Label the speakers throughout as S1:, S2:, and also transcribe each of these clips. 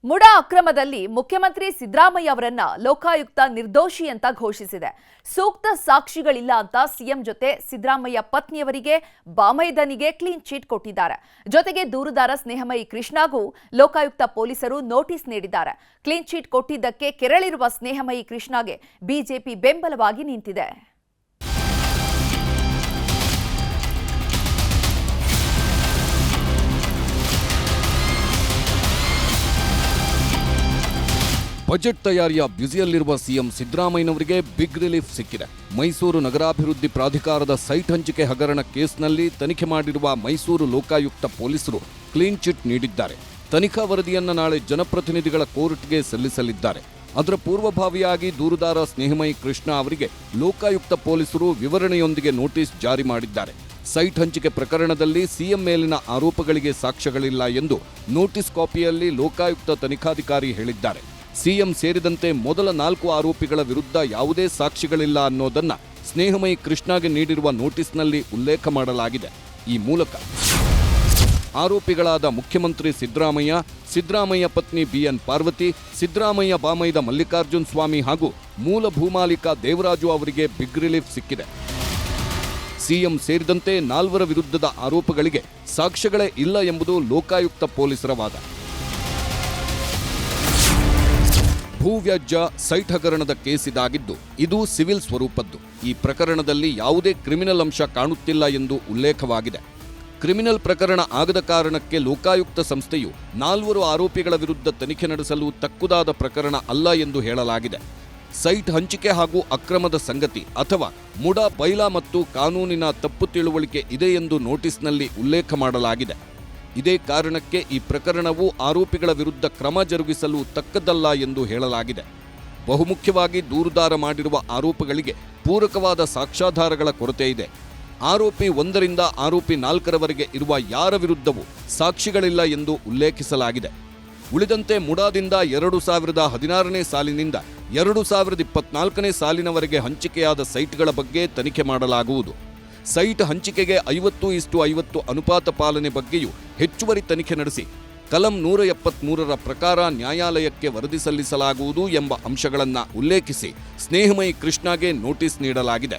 S1: ಮುಡಾ ಅಕ್ರಮದಲ್ಲಿ ಮುಖ್ಯಮಂತ್ರಿ ಸಿದ್ದರಾಮಯ್ಯ ಅವರನ್ನ ಲೋಕಾಯುಕ್ತ ನಿರ್ದೋಷಿ ಅಂತ ಘೋಷಿಸಿದೆ. ಸೂಕ್ತ ಸಾಕ್ಷಿಗಳಿಲ್ಲ ಅಂತ ಸಿಎಂ ಜೊತೆ ಸಿದ್ದರಾಮಯ್ಯ ಪತ್ನಿಯವರಿಗೆ ಬಾಮೈದನಿಗೆ ಕ್ಲೀನ್ ಚೀಟ್ ಕೊಟ್ಟಿದ್ದಾರೆ. ಜೊತೆಗೆ ದೂರುದಾರ ಸ್ನೇಹಮಯಿ ಕೃಷ್ಣಾಗೂ ಲೋಕಾಯುಕ್ತ ಪೊಲೀಸರು ನೋಟಿಸ್ ನೀಡಿದ್ದಾರೆ. ಕ್ಲೀನ್ ಚೀಟ್ ಕೊಟ್ಟಿದ್ದಕ್ಕೆ ಕೆರಳಿರುವ ಸ್ನೇಹಮಯಿ ಕೃಷ್ಣಾಗೆ ಬಿಜೆಪಿ ಬೆಂಬಲವಾಗಿ ನಿಂತಿದೆ.
S2: ಬಜೆಟ್ ತಯಾರಿಯ ಬ್ಯುಸಿಯಲ್ಲಿರುವ ಸಿಎಂ ಸಿದ್ದರಾಮಯ್ಯನವರಿಗೆ ಬಿಗ್ ರಿಲೀಫ್ ಸಿಕ್ಕಿದೆ. ಮೈಸೂರು ನಗರಾಭಿವೃದ್ಧಿ ಪ್ರಾಧಿಕಾರದ ಸೈಟ್ ಹಂಚಿಕೆ ಹಗರಣ ಕೇಸ್ನಲ್ಲಿ ತನಿಖೆ ಮಾಡಿರುವ ಮೈಸೂರು ಲೋಕಾಯುಕ್ತ ಪೊಲೀಸರು ಕ್ಲೀನ್ ಚಿಟ್ ನೀಡಿದ್ದಾರೆ. ತನಿಖಾ ವರದಿಯನ್ನು ನಾಳೆ ಜನಪ್ರತಿನಿಧಿಗಳ ಕೋರ್ಟ್ಗೆ ಸಲ್ಲಿಸಲಿದ್ದಾರೆ. ಅದರ ಪೂರ್ವಭಾವಿಯಾಗಿ ದೂರುದಾರ ಸ್ನೇಹಮಯಿ ಕೃಷ್ಣ ಅವರಿಗೆ ಲೋಕಾಯುಕ್ತ ಪೊಲೀಸರು ವಿವರಣೆಯೊಂದಿಗೆ ನೋಟಿಸ್ ಜಾರಿ ಮಾಡಿದ್ದಾರೆ. ಸೈಟ್ ಹಂಚಿಕೆ ಪ್ರಕರಣದಲ್ಲಿ ಸಿಎಂ ಮೇಲಿನ ಆರೋಪಗಳಿಗೆ ಸಾಕ್ಷ್ಯಗಳಿಲ್ಲ ಎಂದು ನೋಟಿಸ್ ಕಾಪಿಯಲ್ಲಿ ಲೋಕಾಯುಕ್ತ ತನಿಖಾಧಿಕಾರಿ ಹೇಳಿದ್ದಾರೆ. ಸಿಎಂ ಸೇರಿದಂತೆ ಮೊದಲ 4 ಆರೋಪಿಗಳ ವಿರುದ್ಧ ಯಾವುದೇ ಸಾಕ್ಷಿಗಳಿಲ್ಲ ಅನ್ನೋದನ್ನ ಸ್ನೇಹಮಯಿ ಕೃಷ್ಣಾಗೆ ನೀಡಿರುವ ನೋಟಿಸ್ನಲ್ಲಿ ಉಲ್ಲೇಖ ಮಾಡಲಾಗಿದೆ. ಈ ಮೂಲಕ ಆರೋಪಿಗಳಾದ ಮುಖ್ಯಮಂತ್ರಿ ಸಿದ್ದರಾಮಯ್ಯ, ಸಿದ್ದರಾಮಯ್ಯ ಪತ್ನಿ ಬಿಎನ್ ಪಾರ್ವತಿ, ಸಿದ್ದರಾಮಯ್ಯ ಬಾಮೈದ ಮಲ್ಲಿಕಾರ್ಜುನ್ ಸ್ವಾಮಿ ಹಾಗೂ ಮೂಲ ಭೂಮಾಲೀಕ ದೇವರಾಜು ಅವರಿಗೆ ಬಿಗ್ ರಿಲೀಫ್ ಸಿಕ್ಕಿದೆ. ಸಿಎಂ ಸೇರಿದಂತೆ 4 ವಿರುದ್ಧದ ಆರೋಪಗಳಿಗೆ ಸಾಕ್ಷ್ಯಗಳೇ ಇಲ್ಲ ಎಂಬುದು ಲೋಕಾಯುಕ್ತ ಪೊಲೀಸರ ವಾದ. ಭೂವ್ಯಾಜ್ಯ ಸೈಟ್ ಹಗರಣದ ಕೇಸ್ ಇದಾಗಿದ್ದು ಇದು ಸಿವಿಲ್ ಸ್ವರೂಪದ್ದು. ಈ ಪ್ರಕರಣದಲ್ಲಿ ಯಾವುದೇ ಕ್ರಿಮಿನಲ್ ಅಂಶ ಕಾಣುತ್ತಿಲ್ಲ ಎಂದು ಉಲ್ಲೇಖವಾಗಿದೆ. ಕ್ರಿಮಿನಲ್ ಪ್ರಕರಣ ಆಗದ ಕಾರಣಕ್ಕೆ ಲೋಕಾಯುಕ್ತ ಸಂಸ್ಥೆಯು 4 ಆರೋಪಿಗಳ ವಿರುದ್ಧ ತನಿಖೆ ನಡೆಸಲು ತಕ್ಕುದಾದ ಪ್ರಕರಣ ಅಲ್ಲ ಎಂದು ಹೇಳಲಾಗಿದೆ. ಸೈಟ್ ಹಂಚಿಕೆ ಹಾಗೂ ಅಕ್ರಮದ ಸಂಗತಿ ಅಥವಾ ಮುಡಾ ಪೈಲಾ ಮತ್ತು ಕಾನೂನಿನ ತಪ್ಪು ತಿಳುವಳಿಕೆ ಇದೆ ಎಂದು ನೋಟಿಸ್ನಲ್ಲಿ ಉಲ್ಲೇಖ ಮಾಡಲಾಗಿದೆ. ಇದೇ ಕಾರಣಕ್ಕೆ ಈ ಪ್ರಕರಣವು ಆರೋಪಿಗಳ ವಿರುದ್ಧ ಕ್ರಮ ಜರುಗಿಸಲು ತಕ್ಕದ್ದಲ್ಲ ಎಂದು ಹೇಳಲಾಗಿದೆ. ಬಹುಮುಖ್ಯವಾಗಿ ದೂರುದಾರ ಮಾಡಿರುವ ಆರೋಪಗಳಿಗೆ ಪೂರಕವಾದ ಸಾಕ್ಷ್ಯಾಧಾರಗಳ ಕೊರತೆ ಇದೆ. ಆರೋಪಿ 1ರಿಂದ ಆರೋಪಿ 4ರವರೆಗೆ ಇರುವ ಯಾರ ವಿರುದ್ಧವೂ ಸಾಕ್ಷಿಗಳಿಲ್ಲ ಎಂದು ಉಲ್ಲೇಖಿಸಲಾಗಿದೆ. ಉಳಿದಂತೆ ಮುಡಾದಿಂದ 2016ನೇ ಸಾಲಿನಿಂದ 2024ನೇ ಸಾಲಿನವರೆಗೆ ಹಂಚಿಕೆಯಾದ ಸೈಟ್ಗಳ ಬಗ್ಗೆ ತನಿಖೆ ಮಾಡಲಾಗುವುದು. ಸೈಟ್ ಹಂಚಿಕೆಗೆ 50:50 ಅನುಪಾತ ಪಾಲನೆ ಬಗ್ಗೆಯೂ ಹೆಚ್ಚುವರಿ ತನಿಖೆ ನಡೆಸಿ ಕಲಂ 173ರ ಪ್ರಕಾರ ನ್ಯಾಯಾಲಯಕ್ಕೆ ವರದಿ ಸಲ್ಲಿಸಲಾಗುವುದು ಎಂಬ ಅಂಶಗಳನ್ನು ಉಲ್ಲೇಖಿಸಿ ಸ್ನೇಹಮಯಿ ಕೃಷ್ಣಾಗೆ ನೋಟಿಸ್ ನೀಡಲಾಗಿದೆ.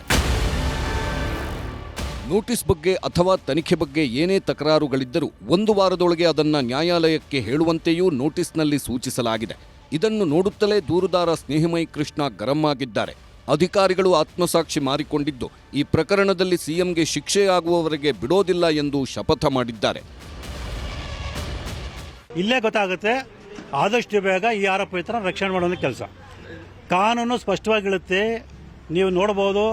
S2: ನೋಟಿಸ್ ಬಗ್ಗೆ ಅಥವಾ ತನಿಖೆ ಬಗ್ಗೆ ಏನೇ ತಕರಾರುಗಳಿದ್ದರೂ 1 ವಾರದೊಳಗೆ ಅದನ್ನು ನ್ಯಾಯಾಲಯಕ್ಕೆ ಹೇಳುವಂತೆಯೂ ನೋಟಿಸ್ನಲ್ಲಿ ಸೂಚಿಸಲಾಗಿದೆ. ಇದನ್ನು ನೋಡುತ್ತಲೇ ದೂರುದಾರ ಸ್ನೇಹಮಯಿ ಕೃಷ್ಣ ಗರಂ ಆಗಿದ್ದಾರೆ. ಅಧಿಕಾರಿಗಳು ಆತ್ಮಸಾಕ್ಷಿ ಮಾರಿಕೊಂಡಿದ್ದು ಈ ಪ್ರಕರಣದಲ್ಲಿ ಸಿಎಂಗೆ ಶಿಕ್ಷೆಯಾಗುವವರೆಗೆ ಬಿಡೋದಿಲ್ಲ ಎಂದು ಶಪಥ ಮಾಡಿದ್ದಾರೆ.
S3: ಇಲ್ಲೇ ಗೊತ್ತಾಗುತ್ತೆ, ಆದಷ್ಟು ಬೇಗ ಈ ಆರೋಪಿತರನ್ನು ರಕ್ಷಣೆ ಮಾಡುವ ಕೆಲಸ ಕಾನೂನು ಸ್ಪಷ್ಟವಾಗಿ ಹೇಳುತ್ತೆ. ನೀವು ನೋಡಬಹುದು,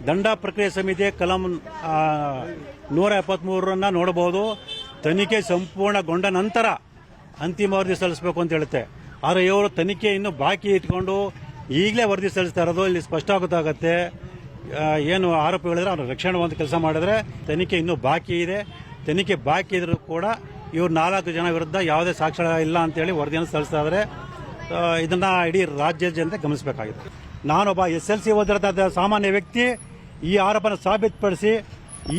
S3: ದಂಡ ಪ್ರಕ್ರಿಯೆ ಸಮಿತಿ ಕಲಂ 173ರನ್ನ ನೋಡಬಹುದು. ತನಿಖೆ ಸಂಪೂರ್ಣಗೊಂಡ ನಂತರ ಅಂತಿಮ ವರದಿ ಸಲ್ಲಿಸಬೇಕು ಅಂತ ಹೇಳುತ್ತೆ. ಆದರೆ ಇವರು ತನಿಖೆ ಇನ್ನು ಬಾಕಿ ಇಟ್ಕೊಂಡು ಈಗಲೇ ವರದಿ ಸಲ್ಲಿಸ್ತಾ ಇರೋದು ಇಲ್ಲಿ ಸ್ಪಷ್ಟ ಗೊತ್ತಾಗುತ್ತೆ. ಏನು ಆರೋಪಿಗಳಿದ್ರೆ ಅವ್ರ ರಕ್ಷಣೆ ಒಂದು ಕೆಲಸ ಮಾಡಿದ್ರೆ ತನಿಖೆ ಇನ್ನೂ ಬಾಕಿ ಇದೆ. ತನಿಖೆ ಬಾಕಿ ಇದ್ರೂ ಕೂಡ ಇವ್ರು 4 ಜನ ವಿರುದ್ಧ ಯಾವುದೇ ಸಾಕ್ಷ್ಯ ಇಲ್ಲ ಅಂತೇಳಿ ವರದಿಯನ್ನು ಸಲ್ಲಿಸ್ತಾ ಇದ್ದಾರೆ. ಇದನ್ನ ಇಡೀ ರಾಜ್ಯದ ಜನತೆ ಗಮನಿಸಬೇಕಾಗಿದೆ. ನಾನೊಬ್ಬ SLC ಓದಿರೋದ ಸಾಮಾನ್ಯ ವ್ಯಕ್ತಿ ಈ ಆರೋಪನ ಸಾಬೀತುಪಡಿಸಿ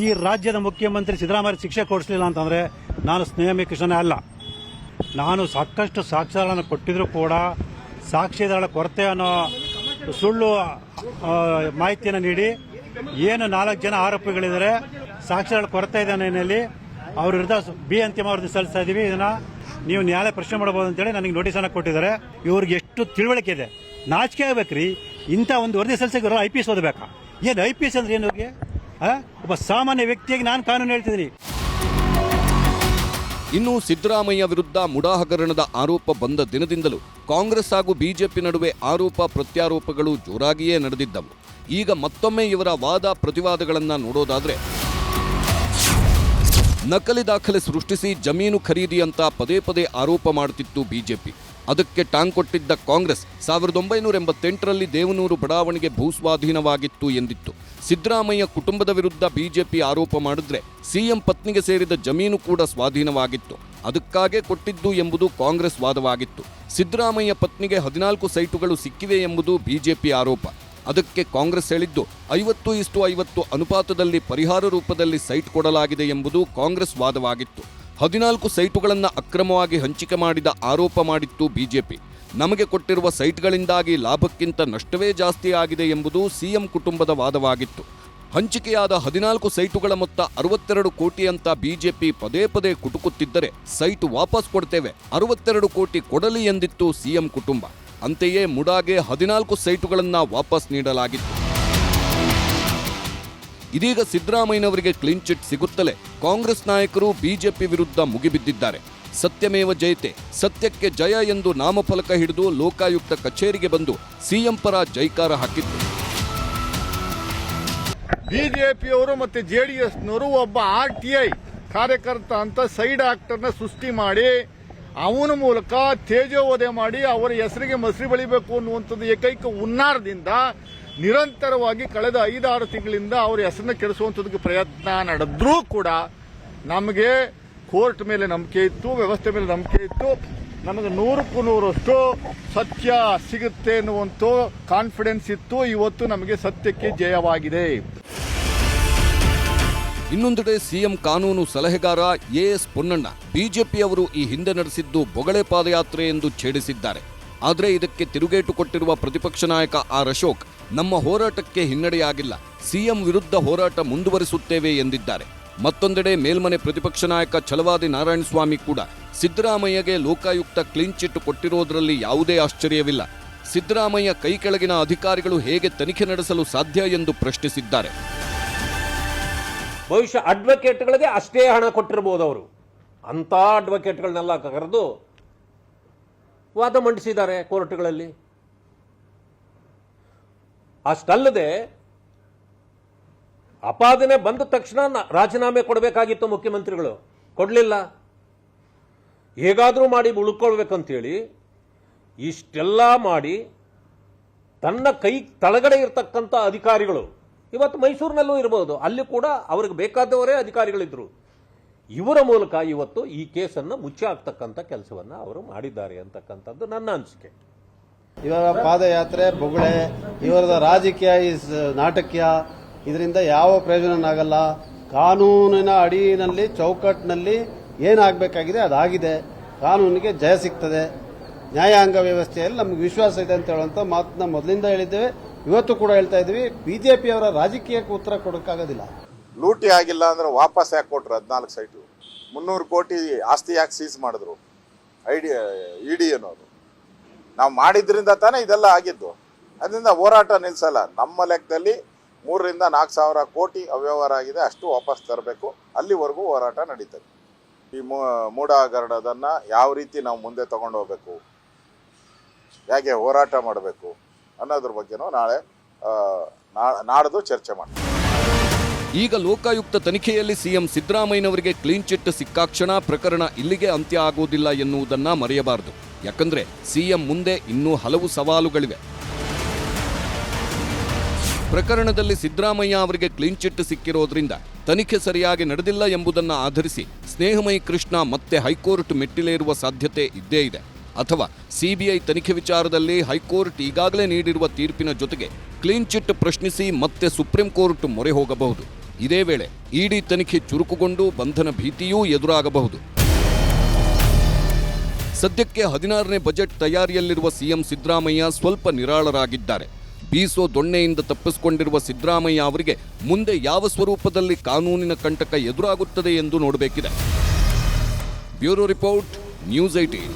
S3: ಈ ರಾಜ್ಯದ ಮುಖ್ಯಮಂತ್ರಿ ಸಿದ್ದರಾಮಯ್ಯ ಶಿಕ್ಷೆ ಕೊಡಿಸಲಿಲ್ಲ ಅಂತಂದ್ರೆ ನಾನು ಸ್ನೇಹಮಯಿ ಕೃಷ್ಣನೇ ಅಲ್ಲ. ನಾನು ಸಾಕಷ್ಟು ಸಾಕ್ಷ್ಯಗಳನ್ನು ಕೊಟ್ಟಿದ್ರು ಕೂಡ ಸಾಕ್ಷಿದಾರರ ಕೊರತೆ ಅನ್ನೋ ಸುಳ್ಳು ಮಾಹಿತಿಯನ್ನು ನೀಡಿ ಏನು 4 ಜನ ಆರೋಪಿಗಳಿದ್ದಾರೆ, ಸಾಕ್ಷ್ಯಗಳ ಕೊರತೆ ಇದೆ ಅನ್ನೋಲ್ಲಿ ಅವ್ರ ವಿರುದ್ಧ ಅಂತಿಮ ವರದಿ ಸಲ್ಲಿಸ್ತಾ ಇದೀವಿ. ಇದನ್ನ ನೀವು ನ್ಯಾಯಾಲಯ ಪ್ರಶ್ನೆ ಮಾಡಬಹುದು ಅಂತೇಳಿ ನನಗೆ ನೋಟಿಸ್ ಅನ್ನ ಕೊಟ್ಟಿದ್ದಾರೆ. ಇವ್ರಿಗೆ ಎಷ್ಟು ತಿಳುವಳಿಕೆ ಇದೆ, ನಾಚಿಕೆ ಆಗ್ಬೇಕ್ರಿ. ಇಂಥ ಒಂದು ವರದಿ ಸಲ್ಲಿಸಕ್ಕೆ IPS ಓದಬೇಕಾ? ಏನು IPS ಅಂದ್ರೆ ಏನು? ಒಬ್ಬ ಸಾಮಾನ್ಯ ವ್ಯಕ್ತಿಯಾಗಿ ನಾನು ಕಾನೂನು ಹೇಳ್ತಿದ್ದೀನಿ.
S2: ಇನ್ನು ಸಿದ್ದರಾಮಯ್ಯ ವಿರುದ್ಧ ಮುಡಾ ಹಗರಣದ ಆರೋಪ ಬಂದ ದಿನದಿಂದಲೂ ಕಾಂಗ್ರೆಸ್ ಹಾಗೂ ಬಿಜೆಪಿ ನಡುವೆ ಆರೋಪ ಪ್ರತ್ಯಾರೋಪಗಳು ಜೋರಾಗಿಯೇ ನಡೆದಿದ್ದವು. ಈಗ ಮತ್ತೊಮ್ಮೆ ಇವರ ವಾದ ಪ್ರತಿವಾದಗಳನ್ನು ನೋಡೋದಾದ್ರೆ, ನಕಲಿ ದಾಖಲೆ ಸೃಷ್ಟಿಸಿ ಜಮೀನು ಖರೀದಿ ಅಂತ ಪದೇ ಪದೇ ಆರೋಪ ಮಾಡುತ್ತಿತ್ತು ಬಿಜೆಪಿ. ಅದಕ್ಕೆ ಟಾಂಗ್ ಕೊಟ್ಟಿದ್ದ ಕಾಂಗ್ರೆಸ್ 1988ರಲ್ಲಿ ದೇವನೂರು ಬಡಾವಣೆಗೆ ಭೂಸ್ವಾಧೀನವಾಗಿತ್ತು ಎಂದಿತ್ತು. ಸಿದ್ದರಾಮಯ್ಯ ಕುಟುಂಬದ ವಿರುದ್ಧ ಬಿಜೆಪಿ ಆರೋಪ ಮಾಡಿದ್ರೆ ಸಿಎಂ ಪತ್ನಿಗೆ ಸೇರಿದ ಜಮೀನು ಕೂಡ ಸ್ವಾಧೀನವಾಗಿತ್ತು, ಅದಕ್ಕಾಗೇ ಕೊಟ್ಟಿದ್ದು ಎಂಬುದು ಕಾಂಗ್ರೆಸ್ ವಾದವಾಗಿತ್ತು. ಸಿದ್ದರಾಮಯ್ಯ ಪತ್ನಿಗೆ 14 ಸೈಟುಗಳು ಸಿಕ್ಕಿವೆ ಎಂಬುದು ಬಿಜೆಪಿ ಆರೋಪ. ಅದಕ್ಕೆ ಕಾಂಗ್ರೆಸ್ ಹೇಳಿದ್ದು 50:50 ಅನುಪಾತದಲ್ಲಿ ಪರಿಹಾರ ರೂಪದಲ್ಲಿ ಸೈಟ್ ಕೊಡಲಾಗಿದೆ ಎಂಬುದು ಕಾಂಗ್ರೆಸ್ ವಾದವಾಗಿತ್ತು. 14 ಸೈಟುಗಳನ್ನು ಅಕ್ರಮವಾಗಿ ಹಂಚಿಕೆ ಮಾಡಿದ ಆರೋಪ ಮಾಡಿತ್ತು ಬಿಜೆಪಿ. ನಮಗೆ ಕೊಟ್ಟಿರುವ ಸೈಟ್ಗಳಿಂದಾಗಿ ಲಾಭಕ್ಕಿಂತ ನಷ್ಟವೇ ಜಾಸ್ತಿ ಆಗಿದೆ ಎಂಬುದು ಸಿಎಂ ಕುಟುಂಬದ ವಾದವಾಗಿತ್ತು. ಹಂಚಿಕೆಯಾದ 14 ಸೈಟುಗಳ ಮೊತ್ತ 62 ಕೋಟಿ ಅಂತ ಬಿಜೆಪಿ ಪದೇ ಪದೇ ಕುಟುಕುತ್ತಿದ್ದರೆ ಸೈಟ್ ವಾಪಸ್ ಕೊಡ್ತೇವೆ, 62 ಕೋಟಿ ಕೊಡಲಿ ಎಂದಿತ್ತು ಸಿಎಂ ಕುಟುಂಬ. ಅಂತೆಯೇ ಮುಡಾಗೆ 14 ಸೈಟುಗಳನ್ನು ವಾಪಸ್ ನೀಡಲಾಗಿತ್ತು. ಇದೀಗ ಸಿದ್ದರಾಮಯ್ಯನವರಿಗೆ ಕ್ಲೀನ್ ಚಿಟ್ ಸಿಗುತ್ತಲೇ ಕಾಂಗ್ರೆಸ್ ನಾಯಕರು ಬಿಜೆಪಿ ವಿರುದ್ಧ ಮುಗಿಬಿದ್ದಿದ್ದಾರೆ. ಸತ್ಯಮೇವ ಜಯತೆ, ಸತ್ಯಕ್ಕೆ ಜಯ ಎಂದು ನಾಮಫಲಕ ಹಿಡಿದು ಲೋಕಾಯುಕ್ತ ಕಚೇರಿಗೆ ಬಂದು ಸಿಎಂ ಪರ ಜೈಕಾರ ಹಾಕಿತ್ತು.
S4: ಬಿಜೆಪಿಯವರು ಮತ್ತೆ ಜೆಡಿಎಸ್ನವರು ಒಬ್ಬ RTI ಕಾರ್ಯಕರ್ತ ಅಂತ ಸೈಡ್ ಆಕ್ಟರ್ನ ಸೃಷ್ಟಿ ಮಾಡಿ ಅವನ ಮೂಲಕ ತೇಜೋವಧೆ ಮಾಡಿ ಅವರ ಹೆಸರಿಗೆ ಮಸರಿ ಬಳಿಬೇಕು ಅನ್ನುವಂಥದ್ದು ಏಕೈಕ ಹುನ್ನಾರದಿಂದ ನಿರಂತರವಾಗಿ ಕಳೆದ 5-6 ತಿಂಗಳಿಂದ ಅವರ ಹೆಸರನ್ನ ಕೆಡಿಸುವಂಥದ್ದಕ್ಕೆ ಪ್ರಯತ್ನ ನಡೆದ್ರೂ ಕೂಡ ನಮಗೆ ಕೋರ್ಟ್ ಮೇಲೆ ನಂಬಿಕೆ ಇತ್ತು, ವ್ಯವಸ್ಥೆ ಮೇಲೆ ನಂಬಿಕೆ ಇತ್ತು. ನಮಗೆ 100ಕ್ಕೂ 100ರಷ್ಟು ಸತ್ಯ ಸಿಗುತ್ತೆ ಅನ್ನುವಂಥ ಕಾನ್ಫಿಡೆನ್ಸ್ ಇತ್ತು. ಇವತ್ತು ನಮಗೆ ಸತ್ಯಕ್ಕೆ ಜಯವಾಗಿದೆ.
S2: ಇನ್ನೊಂದೆಡೆ ಸಿಎಂ ಕಾನೂನು ಸಲಹೆಗಾರ ಎಎಸ್ ಪೊನ್ನಣ್ಣ ಬಿಜೆಪಿಯವರು ಈ ಹಿಂದೆ ನಡೆಸಿದ್ದು ಬೊಗಳೆ ಪಾದಯಾತ್ರೆ ಎಂದು ಛೇಡಿಸಿದ್ದಾರೆ. ಆದರೆ ಇದಕ್ಕೆ ತಿರುಗೇಟು ಕೊಟ್ಟಿರುವ ಪ್ರತಿಪಕ್ಷ ನಾಯಕ ಆರ್ ಅಶೋಕ್, ನಮ್ಮ ಹೋರಾಟಕ್ಕೆ ಹಿನ್ನಡೆಯಾಗಿಲ್ಲ, ಸಿಎಂ ವಿರುದ್ಧ ಹೋರಾಟ ಮುಂದುವರಿಸುತ್ತೇವೆ ಎಂದಿದ್ದಾರೆ. ಮತ್ತೊಂದೆಡೆ ಮೇಲ್ಮನೆ ಪ್ರತಿಪಕ್ಷ ನಾಯಕ ಛಲವಾದಿ ನಾರಾಯಣಸ್ವಾಮಿ ಕೂಡ ಸಿದ್ದರಾಮಯ್ಯಗೆ ಲೋಕಾಯುಕ್ತ ಕ್ಲೀನ್ ಚಿಟ್ ಕೊಟ್ಟಿರೋದರಲ್ಲಿ ಯಾವುದೇ ಆಶ್ಚರ್ಯವಿಲ್ಲ, ಸಿದ್ದರಾಮಯ್ಯ ಕೈ ಕೆಳಗಿನ ಅಧಿಕಾರಿಗಳು ಹೇಗೆ ತನಿಖೆ ನಡೆಸಲು ಸಾಧ್ಯ ಎಂದು ಪ್ರಶ್ನಿಸಿದ್ದಾರೆ.
S5: ಬಹುಶಃ ಅಡ್ವೊಕೇಟ್ಗಳಿಗೆ ಅಷ್ಟೇ ಹಣ ಕೊಟ್ಟಿರಬಹುದು. ಅವರು ಅಂಥ ಅಡ್ವೊಕೇಟ್ಗಳನ್ನೆಲ್ಲ ಕರೆದು ವಾದ ಮಂಡಿಸಿದ್ದಾರೆ ಕೋರ್ಟ್ಗಳಲ್ಲಿ. ಅಷ್ಟಲ್ಲದೆ ಅಪಾದನೆ ಬಂದ ತಕ್ಷಣ ರಾಜೀನಾಮೆ ಕೊಡಬೇಕಾಗಿತ್ತು ಮುಖ್ಯಮಂತ್ರಿಗಳು, ಕೊಡಲಿಲ್ಲ. ಹೇಗಾದರೂ ಮಾಡಿ ಉಳ್ಕೊಳ್ಬೇಕಂತೇಳಿ ಇಷ್ಟೆಲ್ಲ ಮಾಡಿ ತನ್ನ ಕೈ ತಳಗಡೆ ಇರತಕ್ಕಂಥ ಅಧಿಕಾರಿಗಳು, ಇವತ್ತು ಮೈಸೂರಿನಲ್ಲೂ ಇರಬಹುದು, ಅಲ್ಲಿ ಕೂಡ ಅವ್ರಿಗೆ ಬೇಕಾದವರೇ ಅಧಿಕಾರಿಗಳಿದ್ರು, ಇವರ ಮೂಲಕ ಇವತ್ತು ಈ ಕೇಸನ್ನು ಮುಚ್ಚಿ ಹಾಕ್ತಕ್ಕಂಥ ಕೆಲಸವನ್ನು ಅವರು ಮಾಡಿದ್ದಾರೆ ಅಂತಕ್ಕಂಥದ್ದು ನನ್ನ ಅನಿಸಿಕೆ.
S6: ಇವರ ಪಾದಯಾತ್ರೆ ಬೊಗಳೆ, ಇವರದ ರಾಜಕೀಯ ನಾಟಕೀಯ, ಇದರಿಂದ ಯಾವ ಪ್ರಯೋಜನನಾಗಲ್ಲ. ಕಾನೂನಿನ ಅಡಿಯಲ್ಲಿ ಚೌಕಟ್ಟಿನಲ್ಲಿ ಏನಾಗಬೇಕಾಗಿದೆ ಅದಾಗಿದೆ. ಕಾನೂನಿಗೆ ಜಯ ಸಿಗ್ತದೆ. ನ್ಯಾಯಾಂಗ ವ್ಯವಸ್ಥೆಯಲ್ಲಿ ನಮಗೆ ವಿಶ್ವಾಸ ಇದೆ ಅಂತ ಹೇಳುವಂತ ಮಾತನ್ನ ಮೊದಲಿಂದ ಹೇಳಿದ್ದೇವೆ, ಇವತ್ತು ಕೂಡ ಹೇಳ್ತಾ ಇದ್ದೀವಿ. ಬಿಜೆಪಿಯವರ ರಾಜಕೀಯಕ್ಕೆ ಉತ್ತರ ಕೊಡೋಕ್ಕಾಗೋದಿಲ್ಲ.
S7: ಲೂಟಿ ಆಗಿಲ್ಲ ಅಂದ್ರೆ ವಾಪಸ್ ಯಾಕೆ ಕೊಟ್ರು? 14 ಸೈಟು 300 ಕೋಟಿ ಆಸ್ತಿ ಯಾಕೆ ಸೀಸ್ ಮಾಡಿದ್ರು ಇಡಿ ಅನ್ನೋರು? ನಾವು ಮಾಡಿದ್ರಿಂದ ತಾನೇ ಇದೆಲ್ಲ ಆಗಿದ್ದು. ಅದರಿಂದ ಹೋರಾಟ ನಿಲ್ಸಲ್ಲ. ನಮ್ಮ ಲೆಕ್ಕದಲ್ಲಿ 3,000 to 4,000 ಕೋಟಿ ಅವ್ಯವಹಾರ ಆಗಿದೆ, ಅಷ್ಟು ವಾಪಸ್ ತರಬೇಕು. ಅಲ್ಲಿವರೆಗೂ ಹೋರಾಟ ನಡೀತದೆ. ಈ ಮೂಡ ಹಗರಣದನ್ನ ಯಾವ ರೀತಿ ನಾವು ಮುಂದೆ ತಗೊಂಡು ಹೋಗ್ಬೇಕು, ಹೇಗೆ ಹೋರಾಟ ಮಾಡಬೇಕು ಅನ್ನೋದ್ರ ಬಗ್ಗೆನೂ ನಾಡ್ದು ಚರ್ಚೆ ಮಾಡ್ತೀವಿ.
S2: ಈಗ ಲೋಕಾಯುಕ್ತ ತನಿಖೆಯಲ್ಲಿ ಸಿಎಂ ಸಿದ್ದರಾಮಯ್ಯನವರಿಗೆ ಕ್ಲೀನ್ ಚಿಟ್ ಸಿಕ್ಕಾಕ್ಷಣ ಪ್ರಕರಣ ಇಲ್ಲಿಗೆ ಅಂತ್ಯ ಆಗುವುದಿಲ್ಲ ಎನ್ನುವುದನ್ನ ಮರೆಯಬಾರದು. ಯಾಕಂದ್ರೆ ಸಿಎಂ ಮುಂದೆ ಇನ್ನೂ ಹಲವು ಸವಾಲುಗಳಿವೆ. ಪ್ರಕರಣದಲ್ಲಿ ಸಿದ್ದರಾಮಯ್ಯ ಅವರಿಗೆ ಕ್ಲೀನ್ ಚಿಟ್ ಸಿಕ್ಕಿರೋದ್ರಿಂದ ತನಿಖೆ ಸರಿಯಾಗಿ ನಡೆದಿಲ್ಲ ಎಂಬುದನ್ನು ಆಧರಿಸಿ ಸ್ನೇಹಮಯಿ ಕೃಷ್ಣ ಮತ್ತೆ ಹೈಕೋರ್ಟ್ ಮೆಟ್ಟಿಲೇರುವ ಸಾಧ್ಯತೆ ಇದ್ದೇ ಇದೆ. ಅಥವಾ ಸಿಬಿಐ ತನಿಖೆ ವಿಚಾರದಲ್ಲಿ ಹೈಕೋರ್ಟ್ ಈಗಾಗಲೇ ನೀಡಿರುವ ತೀರ್ಪಿನ ಜೊತೆಗೆ ಕ್ಲೀನ್ ಚಿಟ್ ಪ್ರಶ್ನಿಸಿ ಮತ್ತೆ ಸುಪ್ರೀಂ ಕೋರ್ಟ್ ಮೊರೆ ಹೋಗಬಹುದು. ಇದೇ ವೇಳೆ ಇಡಿ ತನಿಖೆ ಚುರುಕುಗೊಂಡು ಬಂಧನ ಭೀತಿಯೂ ಎದುರಾಗಬಹುದು. ಸದ್ಯಕ್ಕೆ 16ನೇ ಬಜೆಟ್ ತಯಾರಿಯಲ್ಲಿರುವ ಸಿಎಂ ಸಿದ್ದರಾಮಯ್ಯ ಸ್ವಲ್ಪ ನಿರಾಳರಾಗಿದ್ದಾರೆ. ಬೀಸೋ ದೊಣ್ಣೆಯಿಂದ ತಪ್ಪಿಸಿಕೊಂಡಿರುವ ಸಿದ್ದರಾಮಯ್ಯ ಅವರಿಗೆ ಮುಂದೆ ಯಾವ ಸ್ವರೂಪದಲ್ಲಿ ಕಾನೂನಿನ ಕಂಟಕ ಎದುರಾಗುತ್ತದೆ ಎಂದು ನೋಡಬೇಕಿದೆ. Bureau report, news 18.